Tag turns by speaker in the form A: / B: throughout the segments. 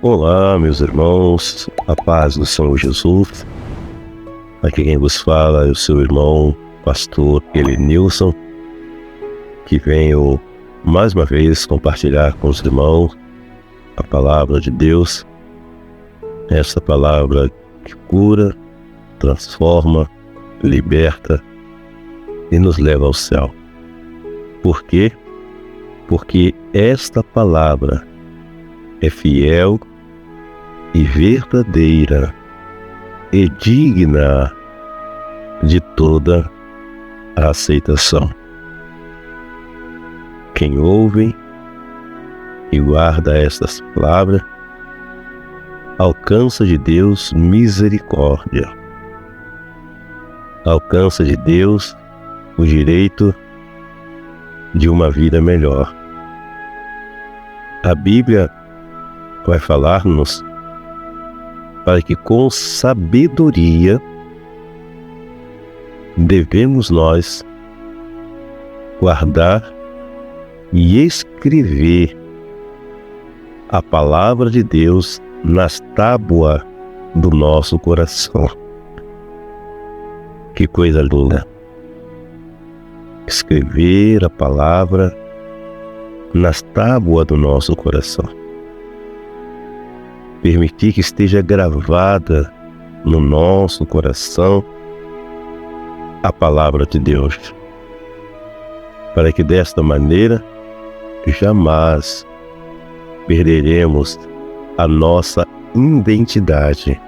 A: Olá, meus irmãos, a paz do Senhor Jesus. Aqui quem vos fala é o seu irmão, pastor Elenilson, que venho mais uma vez compartilhar com os irmãos a palavra de Deus, essa palavra que cura, transforma, liberta e nos leva ao céu. Por quê? Porque esta palavra é fiel e verdadeira e digna de toda a aceitação. Quem ouve e guarda estas palavras alcança de Deus misericórdia, alcança de Deus o direito de uma vida melhor. A Bíblia vai falar-nos para que com sabedoria devemos nós guardar e escrever a palavra de Deus nas tábuas do nosso coração. Que coisa linda! Escrever a palavra nas tábuas do nosso coração. Permitir que esteja gravada no nosso coração a palavra de Deus, para que desta maneira jamais perderemos a nossa identidade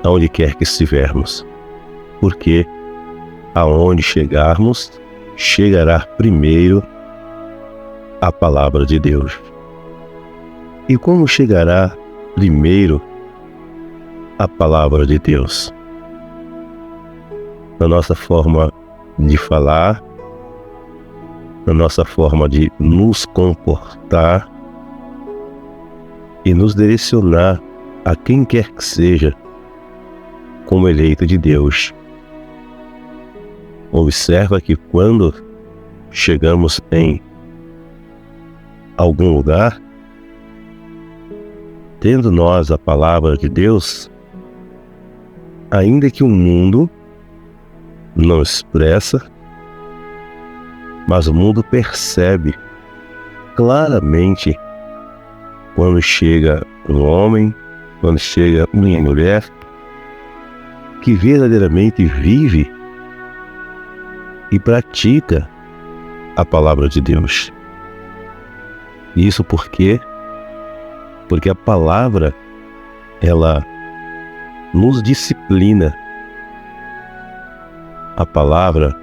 A: aonde quer que estivermos, porque aonde chegarmos, chegará primeiro a palavra de Deus. E como chegará primeiro a palavra de Deus? Na nossa forma de falar, na nossa forma de nos comportar e nos direcionar a quem quer que seja como eleito de Deus. Observa que quando chegamos em algum lugar, tendo nós a palavra de Deus, ainda que o mundo não expressa, mas o mundo percebe claramente quando chega um homem, quando chega uma mulher que verdadeiramente vive e pratica a palavra de Deus. Isso por quê? Porque a palavra, ela nos disciplina. A palavra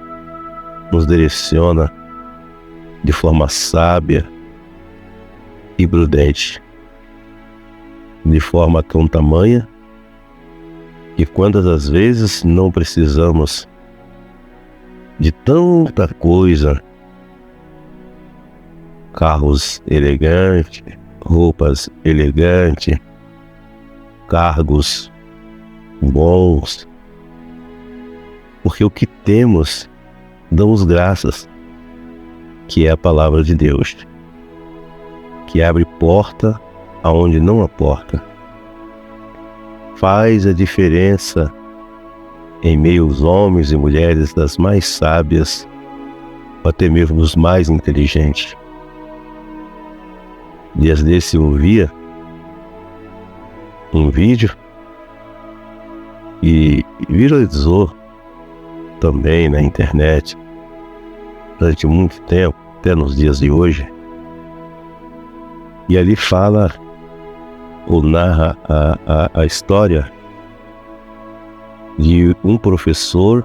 A: nos direciona de forma sábia e prudente, de forma tão tamanha que quantas das vezes não precisamos de tanta coisa, carros elegantes, roupas elegantes, cargos bons, porque o que temos, damos graças, que é a palavra de Deus, que abre porta aonde não há porta, faz a diferença em meio aos homens e mulheres das mais sábias, ou até mesmo dos mais inteligentes. Dias desses eu ouvia um vídeo e viralizou também na internet durante muito tempo, até nos dias de hoje. E ali fala ou narra a história de um professor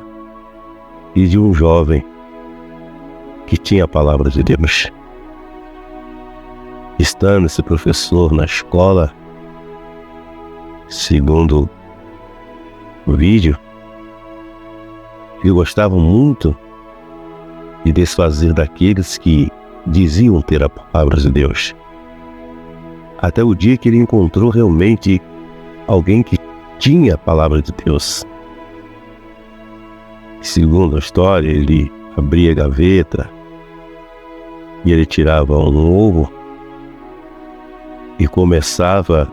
A: e de um jovem que tinha a palavra de Deus. Estando esse professor na escola, segundo o vídeo, ele gostava muito de desfazer daqueles que diziam ter a palavra de Deus. Até o dia que ele encontrou realmente alguém que tinha a palavra de Deus. Segundo a história, ele abria a gaveta e ele tirava um ovo e começava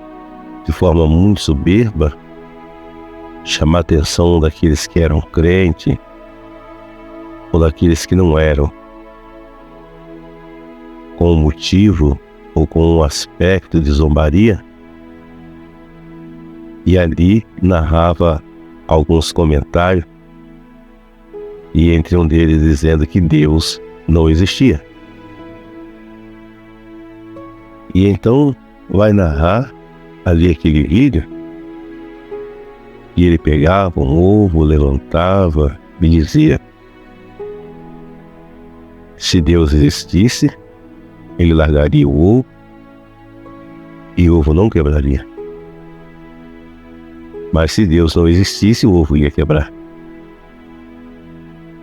A: de forma muito soberba chamar a atenção daqueles que eram crentes ou daqueles que não eram, com um motivo ou com um aspecto de zombaria, e ali narrava alguns comentários, e entre um deles dizendo que Deus não existia. E então vai narrar ali aquele vídeo, e ele pegava um ovo, levantava e dizia: se Deus existisse, ele largaria o ovo e o ovo não quebraria. Mas se Deus não existisse, o ovo ia quebrar.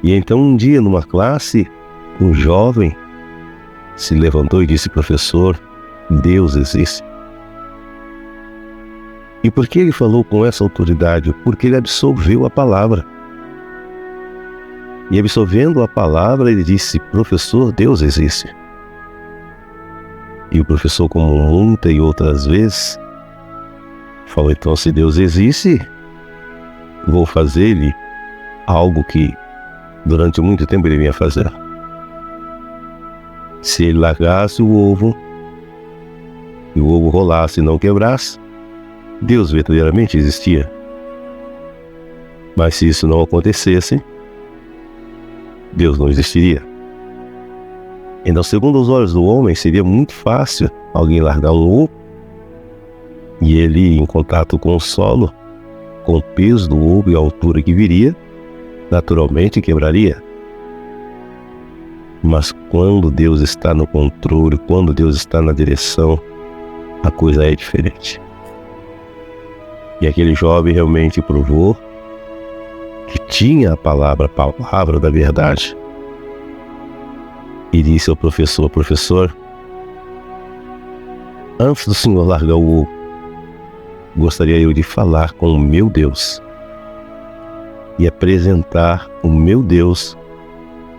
A: E então um dia numa classe, um jovem se levantou e disse: professor, Deus existe. E por que ele falou com essa autoridade? Porque ele absorveu a palavra. E absorvendo a palavra, ele disse: professor, Deus existe. E o professor, como muitas e outras vezes, falou: então, se Deus existe, vou fazer-lhe algo que durante muito tempo ele vinha fazer. Se ele largasse o ovo, e o ovo rolasse e não quebrasse, Deus verdadeiramente existia. Mas se isso não acontecesse, Deus não existiria. Então, segundo os olhos do homem, seria muito fácil alguém largar um ovo e ele, em contato com o solo, com o peso do ovo e a altura que viria, naturalmente quebraria. Mas quando Deus está no controle, quando Deus está na direção, a coisa é diferente. E aquele jovem realmente provou que tinha a palavra da verdade. E disse ao professor: professor, antes do senhor largar o ovo, gostaria eu de falar com o meu Deus e apresentar o meu Deus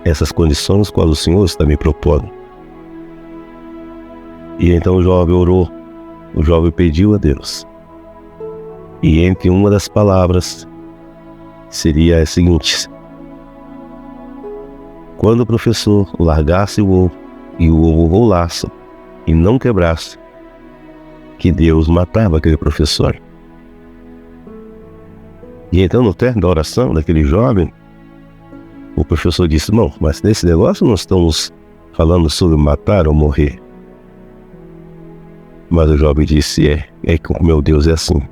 A: essas condições quais o senhor está me propondo. E então o jovem orou, o jovem pediu a Deus. E entre uma das palavras seria a seguinte: quando o professor largasse o ovo e o ovo rolasse e não quebrasse, que Deus matava aquele professor. E então, no término da oração daquele jovem, o professor disse: não, mas nesse negócio não estamos falando sobre matar ou morrer. Mas o jovem disse: é que o meu Deus é assim.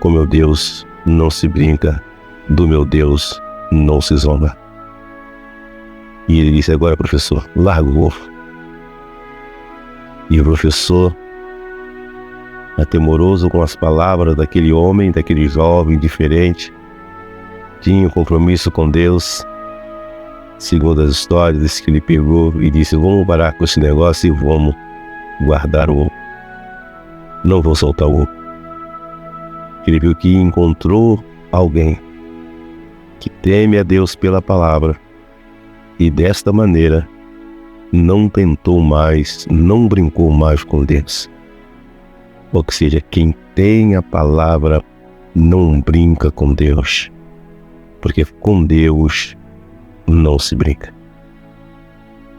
A: Com meu Deus não se brinca, do meu Deus não se zomba. E ele disse: agora, professor, larga o ovo. E o professor, atemoroso com as palavras daquele homem, daquele jovem diferente, tinha um compromisso com Deus. Segundo as histórias, disse que ele pegou e disse: vamos parar com esse negócio e vamos guardar o ovo. Não vou soltar o ovo. Ele viu que encontrou alguém que teme a Deus pela palavra e desta maneira não tentou mais, não brincou mais com Deus. Ou seja, quem tem a palavra não brinca com Deus, porque com Deus não se brinca.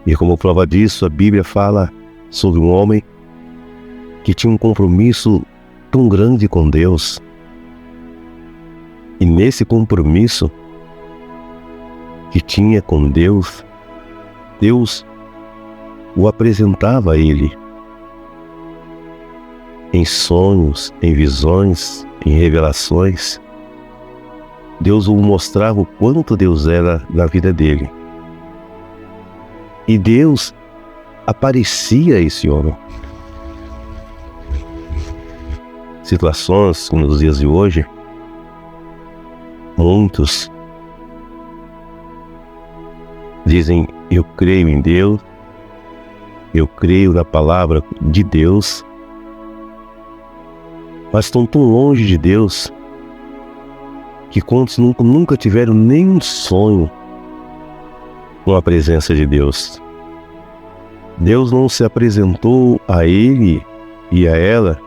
A: E como prova disso, a Bíblia fala sobre um homem que tinha um compromisso tão grande com Deus. E nesse compromisso que tinha com Deus, Deus o apresentava a ele em sonhos, em visões, em revelações. Deus o mostrava o quanto Deus era na vida dele. E Deus aparecia a esse homem. Situações como nos dias de hoje, muitos dizem: eu creio em Deus, eu creio na palavra de Deus, mas estão tão longe de Deus que quantos nunca tiveram nenhum sonho com a presença de Deus. Deus não se apresentou a ele e a ela,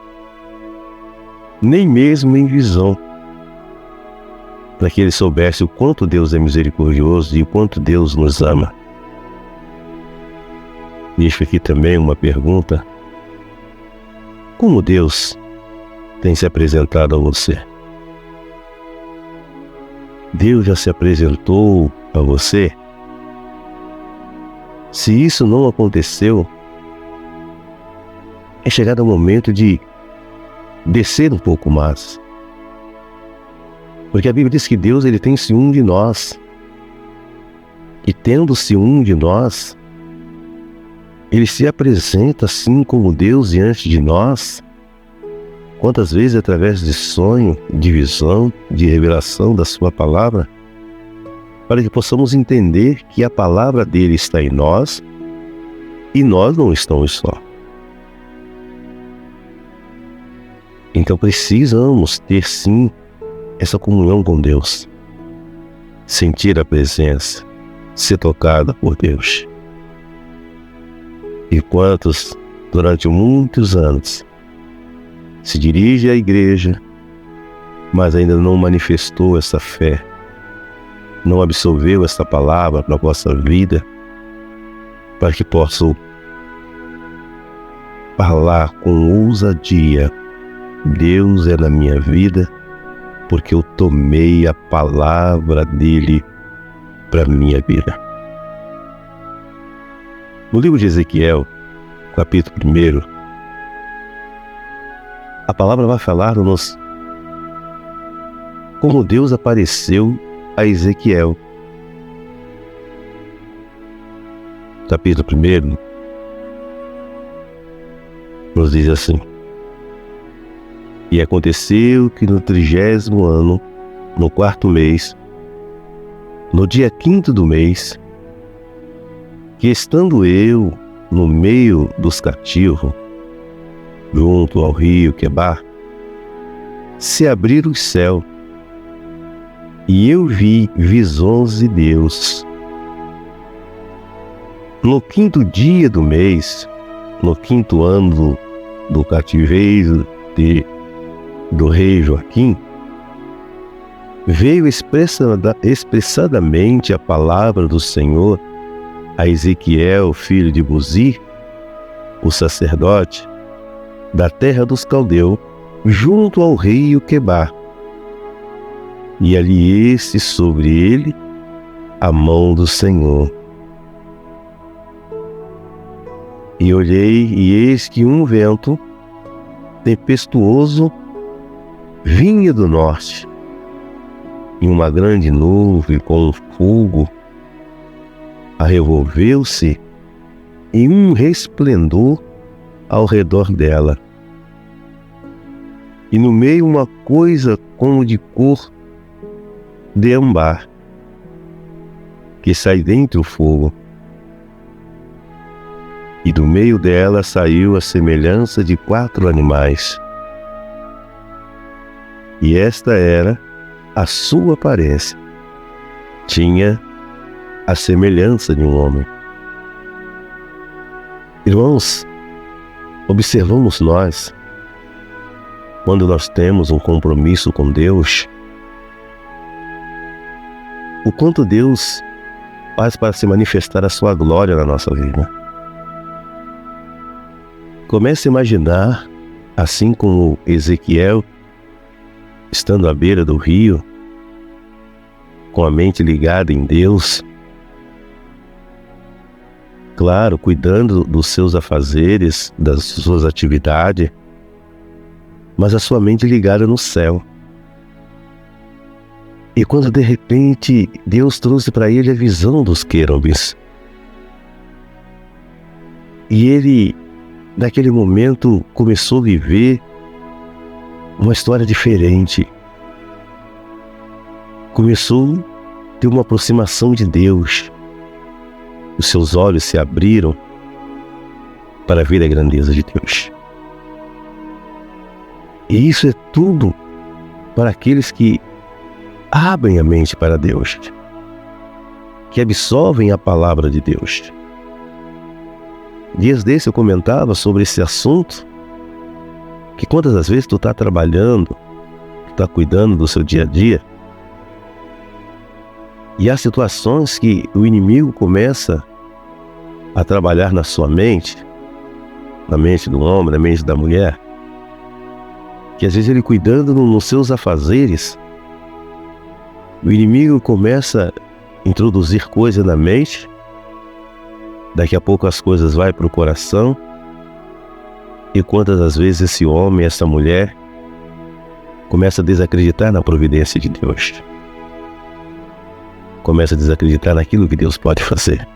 A: nem mesmo em visão, para que ele soubesse o quanto Deus é misericordioso e o quanto Deus nos ama. Deixo aqui também uma pergunta: como Deus tem se apresentado a você? Deus já se apresentou a você? Se isso não aconteceu, é chegado o momento de descer um pouco mais. Porque a Bíblia diz que Deus ele tem ciúme de nós. E tendo ciúme de nós, Ele se apresenta assim como Deus diante de nós. Quantas vezes através de sonho, de visão, de revelação da sua palavra, para que possamos entender que a palavra dele está em nós e nós não estamos só. Então precisamos ter sim essa comunhão com Deus, sentir a presença, ser tocada por Deus. E quantos durante muitos anos se dirige à igreja, mas ainda não manifestou essa fé, não absorveu essa palavra para a vossa vida, para que possam falar com ousadia: Deus é na minha vida, porque eu tomei a palavra dele para a minha vida. No livro de Ezequiel, capítulo 1, a palavra vai falar-nos como Deus apareceu a Ezequiel. Capítulo 1 nos diz assim: e aconteceu que no 30º ano, no 4º mês, no dia 5º do mês, que estando eu no meio dos cativos, junto ao rio Quebar, se abriram os céus, e eu vi visões de Deus. No 5º dia do mês, no 5º ano do cativeiro do rei Joaquim, veio expressadamente a palavra do Senhor a Ezequiel, filho de Buzi, o sacerdote, da terra dos caldeus, junto ao rio Quebar. E ali sobre ele a mão do Senhor. E olhei, e eis que um vento tempestuoso vinha do norte, e uma grande nuvem com fogo arrevolveu-se em um resplendor ao redor dela, e no meio uma coisa como de cor de âmbar, que sai dentre o fogo, e do meio dela saiu a semelhança de 4 animais, e esta era a sua aparência, tinha a semelhança de um homem. Irmãos, observamos nós, quando nós temos um compromisso com Deus, o quanto Deus faz para se manifestar a sua glória na nossa vida. Comece a imaginar, assim como Ezequiel, estando à beira do rio, com a mente ligada em Deus, claro, cuidando dos seus afazeres, das suas atividades, mas a sua mente ligada no céu. E quando de repente Deus trouxe para ele a visão dos querubins, e ele, naquele momento, começou a viver uma história diferente. Começou a ter uma aproximação de Deus. Os seus olhos se abriram para ver a grandeza de Deus. E isso é tudo para aqueles que abrem a mente para Deus, que absorvem a palavra de Deus. Dias desses eu comentava sobre esse assunto Que quantas das vezes tu está trabalhando, tu está cuidando do seu dia a dia, e há situações que o inimigo começa a trabalhar na sua mente, na mente do homem, na mente da mulher, que às vezes ele cuidando nos seus afazeres, o inimigo começa a introduzir coisas na mente, daqui a pouco as coisas vão para o coração, e quantas das vezes esse homem, essa mulher, começa a desacreditar na providência de Deus. Começa a desacreditar naquilo que Deus pode fazer.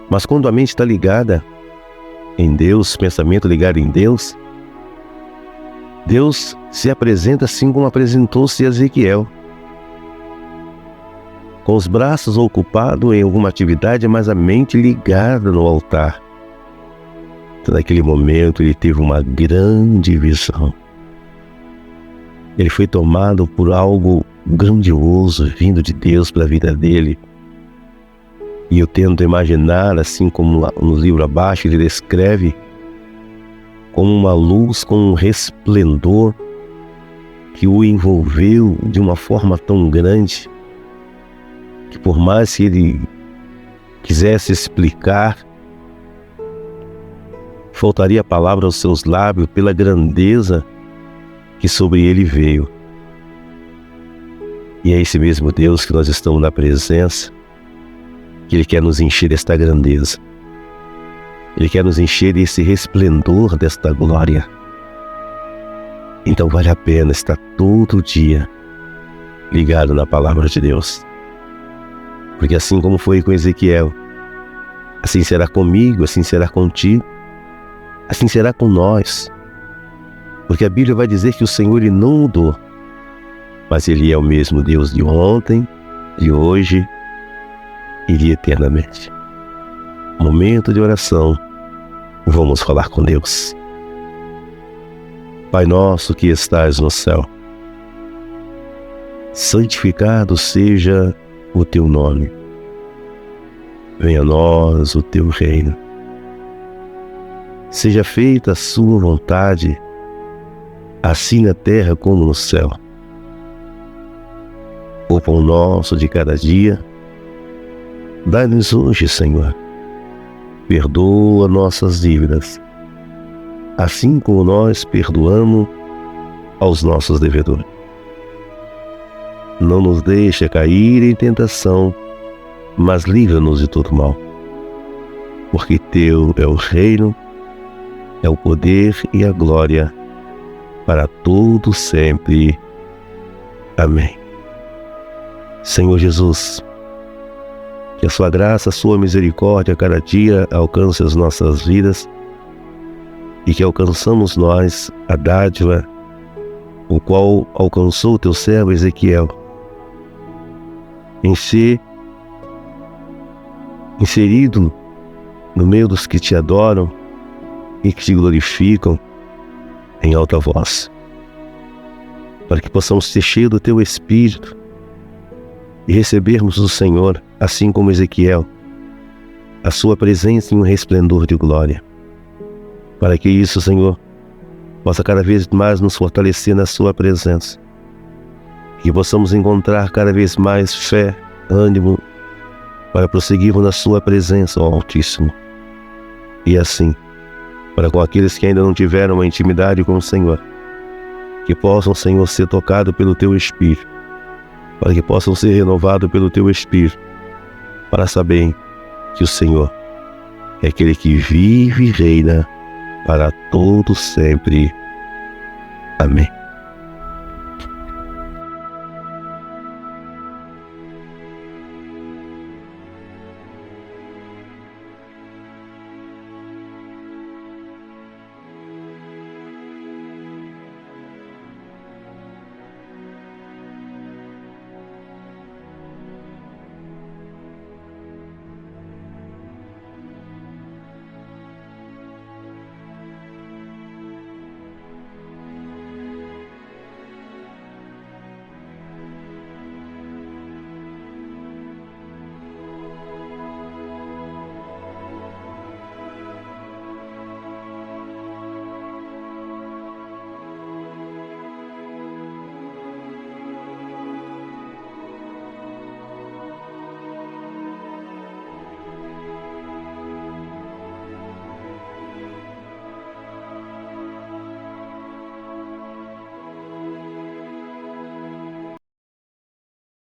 A: Mas quando a mente está ligada em Deus, pensamento ligado em Deus, Deus se apresenta assim como apresentou-se a Ezequiel. Com os braços ocupados em alguma atividade, mas a mente ligada no altar. Então, naquele momento ele teve uma grande visão. Ele foi tomado por algo grandioso vindo de Deus para a vida dele. E eu tento imaginar, assim como no livro abaixo ele descreve, como uma luz, com um resplendor que o envolveu de uma forma tão grande, que por mais que ele quisesse explicar, faltaria a palavra aos seus lábios pela grandeza que sobre ele veio. E é esse mesmo Deus que nós estamos na presença, que Ele quer nos encher desta grandeza. Ele quer nos encher desse resplendor, desta glória. Então vale a pena estar todo dia ligado na palavra de Deus. Porque assim como foi com Ezequiel, assim será comigo, assim será contigo, assim será com nós. Porque a Bíblia vai dizer que o Senhor Ele não mudou, mas Ele é o mesmo Deus de ontem, de hoje e de eternamente. Momento de oração, vamos falar com Deus. Pai nosso que estás no céu, santificado seja o teu nome. Venha a nós o teu reino. Seja feita a sua vontade, assim na terra como no céu. O pão nosso de cada dia, dai-nos hoje, Senhor. Perdoa nossas dívidas, assim como nós perdoamos aos nossos devedores. Não nos deixa cair em tentação, mas livra-nos de todo mal. Porque teu é o reino, é o poder e a glória, para todo sempre. Amém. Senhor Jesus, que a sua graça, a sua misericórdia a cada dia alcance as nossas vidas e que alcançamos nós a dádiva, o qual alcançou o teu servo Ezequiel, em ser inserido no meio dos que te adoram e que te glorificam em alta voz, para que possamos ser cheios do teu Espírito e recebermos do Senhor, assim como Ezequiel, a sua presença em um resplendor de glória, para que isso, Senhor, possa cada vez mais nos fortalecer na sua presença, que possamos encontrar cada vez mais fé, ânimo, para prosseguirmos na sua presença, ó Altíssimo. E assim, para com aqueles que ainda não tiveram uma intimidade com o Senhor, que possam, Senhor, ser tocados pelo teu Espírito, para que possam ser renovados pelo teu Espírito, para saberem que o Senhor é aquele que vive e reina para todo sempre. Amém.